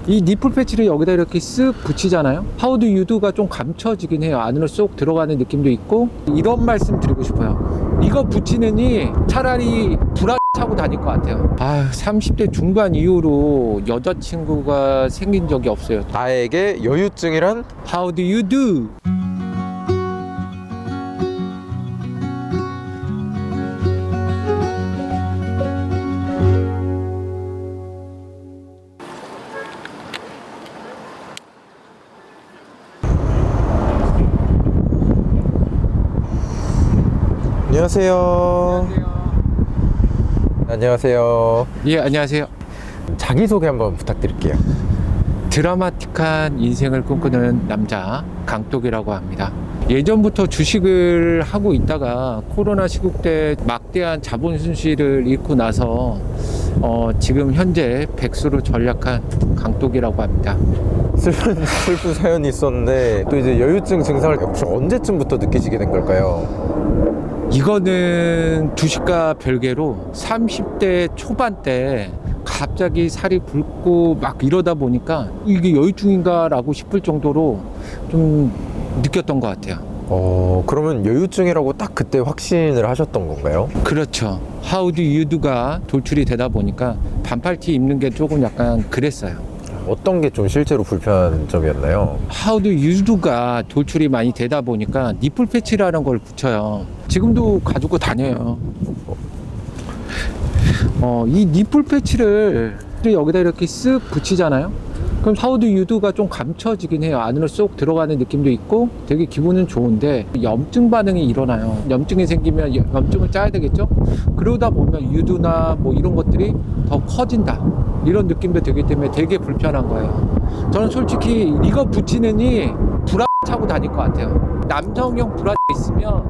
이 니플 패치를 여기다 이렇게 쓱 붙이잖아요. 하우드 유두가 좀 감춰지긴 해요. 안으로 쏙 들어가는 느낌도 있고. 이런 말씀 드리고 싶어요. 이거 붙이느니 차라리 차고 다닐 것 같아요. 30대 중반 이후로 여자친구가 생긴 적이 없어요. 나에게 여유증이란? How do you do? 안녕하세요. 안녕하세요. 예, 안녕하세요. 자기소개 한번 부탁드릴게요. 드라마틱한 인생을 꿈꾸는 남자 강독이라고 합니다. 예전부터 주식을 하고 있다가 코로나 시국 때 막대한 자본 순실을 잃고 나서 지금 현재 백수로 전락한 강독이라고 합니다. 슬픈 사연이 있었는데 또 이제 여유증 증상을 혹시 언제쯤부터 느끼시게 된 걸까요? 이거는 주식과 별개로 30대 초반 때 갑자기 살이 붓고 막 이러다 보니까 이게 여유증인가 라고 싶을 정도로 좀 느꼈던 것 같아요. 그러면 여유증이라고 딱 그때 확신을 하셨던 건가요? 그렇죠. How do you do가 돌출이 되다 보니까 반팔티 입는 게 조금 약간 그랬어요. 어떤 게 좀 실제로 불편한 점이었나요? How do you do가 돌출이 많이 되다 보니까 니플 패치라는 걸 붙여요. 지금도 가지고 다녀요. 이 니플 패치를 여기다 이렇게 쓱 붙이잖아요. 그럼 How do you do가 좀 감춰지긴 해요. 안으로 쏙 들어가는 느낌도 있고 되게 기분은 좋은데 염증 반응이 일어나요. 염증이 생기면 염증을 짜야 되겠죠. 그러다 보면 you do나 뭐 이런 것들이 더 커진다 이런 느낌도 들기 때문에 되게 불편한 거예요. 저는 솔직히 이거 붙이느니 차고 다닐 것 같아요. 남성용 있으면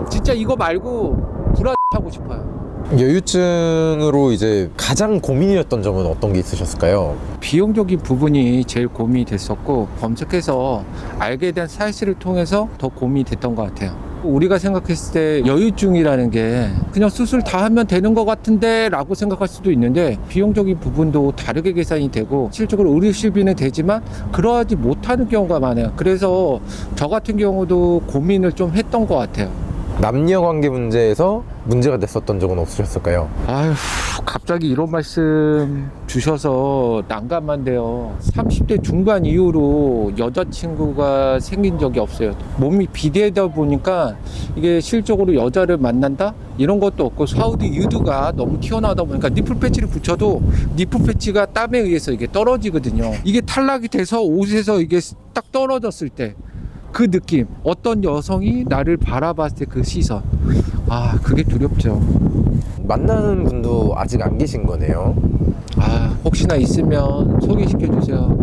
진짜 이거 말고 차고 싶어요. 여유증으로 이제 가장 고민이었던 점은 어떤 게 있으셨을까요? 비용적인 부분이 제일 고민이 됐었고, 검색해서 알게 된 사이트를 통해서 더 고민이 됐던 것 같아요. 우리가 생각했을 때 여유증이라는 게 그냥 수술 다 하면 되는 것 같은데 라고 생각할 수도 있는데, 비용적인 부분도 다르게 계산이 되고 실질적으로 의료실비는 되지만 그러하지 못하는 경우가 많아요. 그래서 저 같은 경우도 고민을 좀 했던 것 같아요. 남녀관계 문제에서 문제가 됐었던 적은 없으셨을까요? 아휴, 갑자기 이런 말씀 주셔서 난감한데요. 30대 중반 이후로 여자친구가 생긴 적이 없어요. 몸이 비대하다 보니까 이게 실적으로 여자를 만난다? 이런 것도 없고, 사우디 유두가 너무 튀어나오다 보니까 니플 패치를 붙여도 니플 패치가 땀에 의해서 이게 떨어지거든요. 이게 탈락이 돼서 옷에서 이게 딱 떨어졌을 때 그 느낌, 어떤 여성이 나를 바라봤을 때 그 시선, 그게 두렵죠. 만나는 분도 아직 안 계신 거네요. 혹시나 있으면 소개시켜 주세요.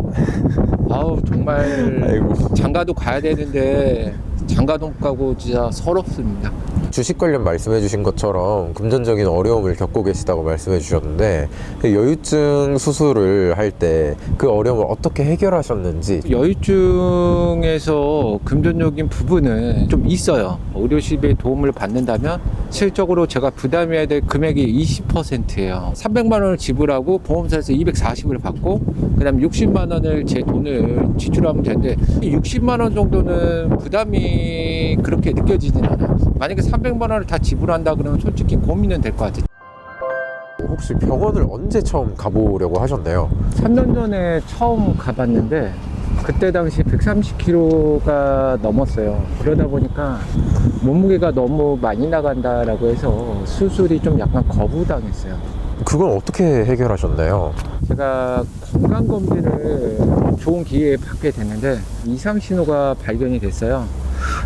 정말 아이고. 장가도 가야 되는데 장가도 못 가고 진짜 서럽습니다. 주식 관련 말씀해 주신 것처럼 금전적인 어려움을 겪고 계시다고 말씀해 주셨는데, 여유증 수술을 할 때 그 어려움을 어떻게 해결하셨는지. 여유증에서 금전적인 부분은 좀 있어요. 의료실비의 도움을 받는다면 실적으로 제가 부담해야 될 금액이 20%예요. 300만 원을 지불하고 보험사에서 240을 받고, 그 다음에 60만 원을 제 돈을 지출하면 되는데 60만 원 정도는 부담이 그렇게 느껴지진 않아요. 만약에 300만 원을 다 지불한다 그러면 솔직히 고민은 될 것 같아요. 혹시 병원을 언제 처음 가보려고 하셨나요? 3년 전에 처음 가봤는데 그때 당시 130kg가 넘었어요. 그러다 보니까 몸무게가 너무 많이 나간다라고 해서 수술이 좀 약간 거부당했어요. 그건 어떻게 해결하셨나요? 제가 건강검진을 좋은 기회에 받게 됐는데 이상 신호가 발견이 됐어요.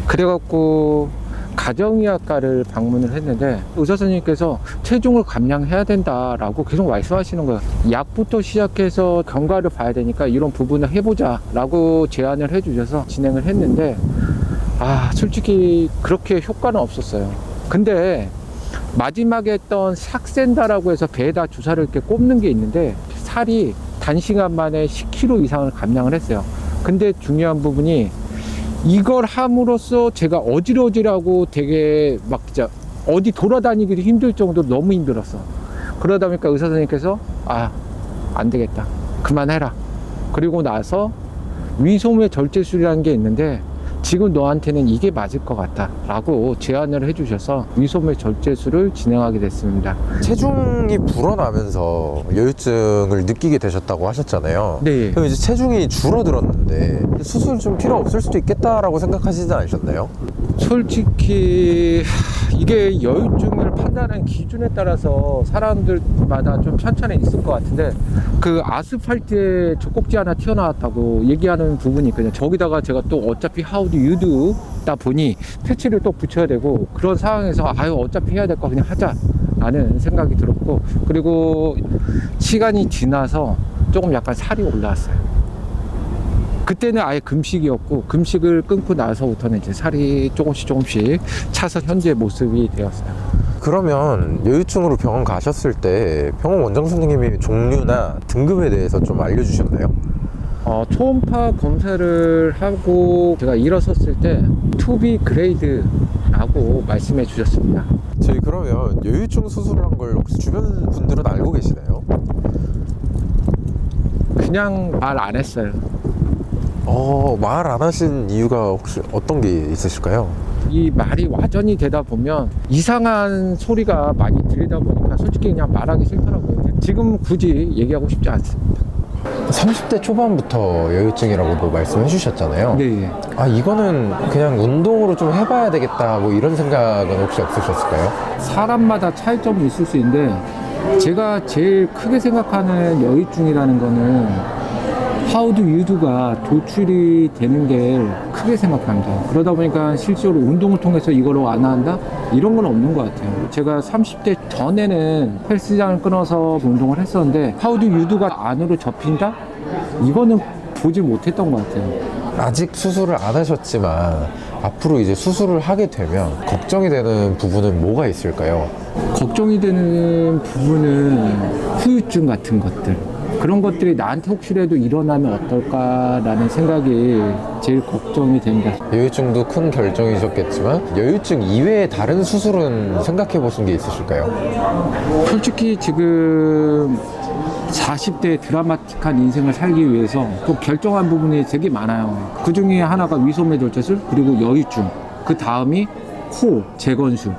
그래갖고 가정의학과를 방문을 했는데 의사 선생님께서 체중을 감량해야 된다라고 계속 말씀하시는 거예요. 약부터 시작해서 경과를 봐야 되니까 이런 부분을 해보자 라고 제안을 해주셔서 진행을 했는데 솔직히 그렇게 효과는 없었어요. 근데 마지막에 했던 삭센다라고 해서 배에다 주사를 이렇게 꼽는 게 있는데 살이 단시간 만에 10kg 이상을 감량을 했어요. 근데 중요한 부분이 이걸 함으로써 제가 어지러지라고 되게 막 진짜 어디 돌아다니기도 힘들 정도로 너무 힘들었어. 그러다 보니까 의사 선생님께서 안 되겠다, 그만해라 그리고 나서 위소매 절제술이라는 게 있는데 지금 너한테는 이게 맞을 것 같다 라고 제안을 해주셔서 위소매 절제술을 진행하게 됐습니다. 체중이 불어나면서 여유증을 느끼게 되셨다고 하셨잖아요. 네. 그럼 이제 체중이 줄어들었는데 수술 좀 필요 없을 수도 있겠다라고 생각하시지 않으셨나요? 솔직히 이게 여유증을 판단하는 기준에 따라서 사람들마다 좀 천차는 있을 것 같은데 그 아스팔트에 젖꼭지 하나 튀어나왔다고 얘기하는 부분이 있거든요. 저기다가 제가 또 어차피 how do you do 다 보니 패치를 또 붙여야 되고 그런 상황에서 아유 어차피 해야 될 거 그냥 하자 라는 생각이 들었고 그리고 시간이 지나서 조금 약간 살이 올라왔어요. 그때는 아예 금식이었고 금식을 끊고 나서부터는 이제 살이 조금씩 차서 현재 모습이 되었어요. 그러면 여유증으로 병원 가셨을 때 병원 원장 선생님이 종류나 등급에 대해서 좀 알려주셨나요? 초음파 검사를 하고 제가 일어섰을 때 2B 그레이드라고 말씀해 주셨습니다. 저희 그러면 여유증 수술을 한 걸 혹시 주변 분들은 알고 계시나요? 그냥 말 안 했어요. 말 안 하신 이유가 혹시 어떤 게 있으실까요? 이 말이 와전이 되다 보면 이상한 소리가 많이 들리다 보니까 솔직히 그냥 말하기 싫더라고요. 지금 굳이 얘기하고 싶지 않습니다. 30대 초반부터 여유증이라고도 말씀해 주셨잖아요. 네. 이거는 그냥 운동으로 좀 해봐야 되겠다 뭐 이런 생각은 혹시 없으셨을까요? 사람마다 차이점이 있을 수 있는데 제가 제일 크게 생각하는 여유증이라는 거는 How do you do가 도출이 되는 게 크게 생각합니다. 그러다 보니까 실제로 운동을 통해서 이걸 안 한다? 이런 건 없는 것 같아요. 제가 30대 전에는 헬스장을 끊어서 운동을 했었는데 How do you do가 안으로 접힌다? 이거는 보지 못했던 것 같아요. 아직 수술을 안 하셨지만 앞으로 이제 수술을 하게 되면 걱정이 되는 부분은 뭐가 있을까요? 걱정이 되는 부분은 후유증 같은 것들. 그런 것들이 나한테 혹시라도 일어나면 어떨까라는 생각이 제일 걱정이 됩니다. 여유증도 큰 결정이셨겠지만 여유증 이외에 다른 수술은 생각해 보신 게 있으실까요? 솔직히 지금 40대 드라마틱한 인생을 살기 위해서 또 결정한 부분이 되게 많아요. 그 중에 하나가 위소매 절제술 그리고 여유증, 그 다음이 코 재건술.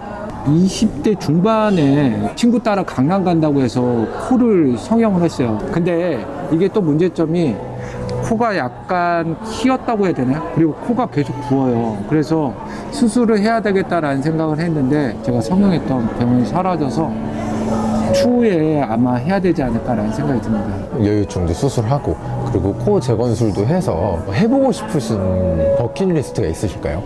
20대 중반에 친구 따라 강남 간다고 해서 코를 성형을 했어요. 근데 이게 또 문제점이 코가 약간 휘었다고 해야 되나요? 그리고 코가 계속 부어요. 그래서 수술을 해야 되겠다라는 생각을 했는데 제가 성형했던 병원이 사라져서 추후에 아마 해야 되지 않을까라는 생각이 듭니다. 여유증도 수술하고 그리고 코 재건술도 해서 해보고 싶으신 버킷리스트가 있으실까요?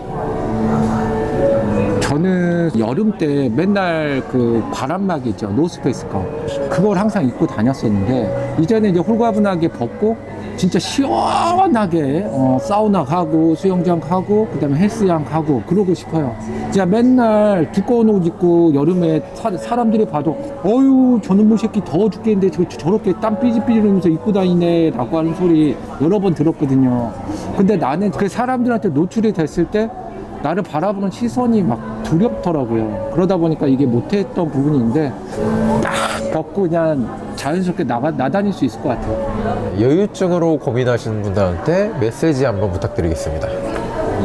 저는 여름 때 맨날 그 바람막이 있죠. 노스페이스 거. 그걸 항상 입고 다녔었는데 이제는 이제 홀가분하게 벗고 진짜 시원하게 사우나 가고 수영장 가고 그다음에 헬스장 가고 그러고 싶어요. 진짜 맨날 두꺼운 옷 입고 여름에 사람들이 봐도 어유 저놈의 새끼 더워 죽겠는데 저렇게 땀 삐질삐질하면서 입고 다니네 라고 하는 소리 여러 번 들었거든요. 근데 나는 그 사람들한테 노출이 됐을 때 나를 바라보는 시선이 막 두렵더라고요. 그러다 보니까 이게 못했던 부분인데 딱 벗고 그냥 자연스럽게 나다닐 수 있을 것 같아요. 여유증으로 고민하시는 분들한테 메시지 한번 부탁드리겠습니다.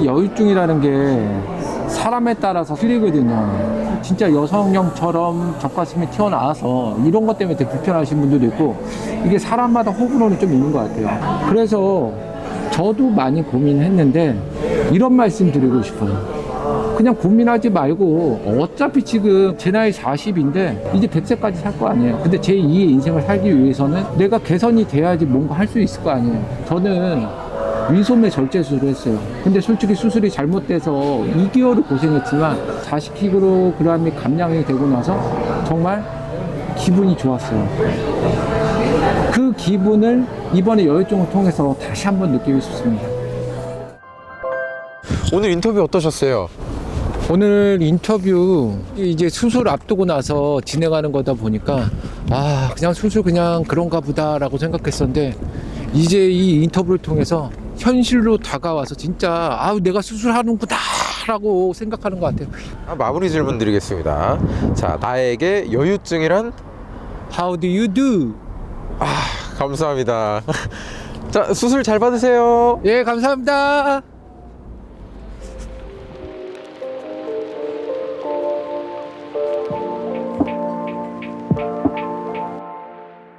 이 여유증이라는 게 사람에 따라서 틀리거든요. 진짜 여성형처럼 젖가슴이 튀어나와서 이런 것 때문에 되게 불편하신 분들도 있고 이게 사람마다 호불호는 좀 있는 것 같아요. 그래서 저도 많이 고민했는데 이런 말씀 드리고 싶어요. 그냥 고민하지 말고 어차피 지금 제 나이 40인데 이제 100세까지 살 거 아니에요. 근데 제 2의 인생을 살기 위해서는 내가 개선이 돼야지 뭔가 할 수 있을 거 아니에요. 저는 위소매 절제술을 했어요. 근데 솔직히 수술이 잘못돼서 2개월을 고생했지만 40kg이 감량이 되고 나서 정말 기분이 좋았어요. 그 기분을 이번에 여유증을 통해서 다시 한번 느끼고 싶습니다. 오늘 인터뷰 어떠셨어요? 오늘 인터뷰 이제 수술 앞두고 나서 진행하는 거다 보니까 그냥 수술 그냥 그런가 보다라고 생각했었는데 이제 이 인터뷰를 통해서 현실로 다가와서 진짜 내가 수술하는구나 라고 생각하는 것 같아요. 마무리 질문 드리겠습니다. 자, 나에게 여유증이란? How do you do? 감사합니다. 자, 수술 잘 받으세요. 예, 감사합니다.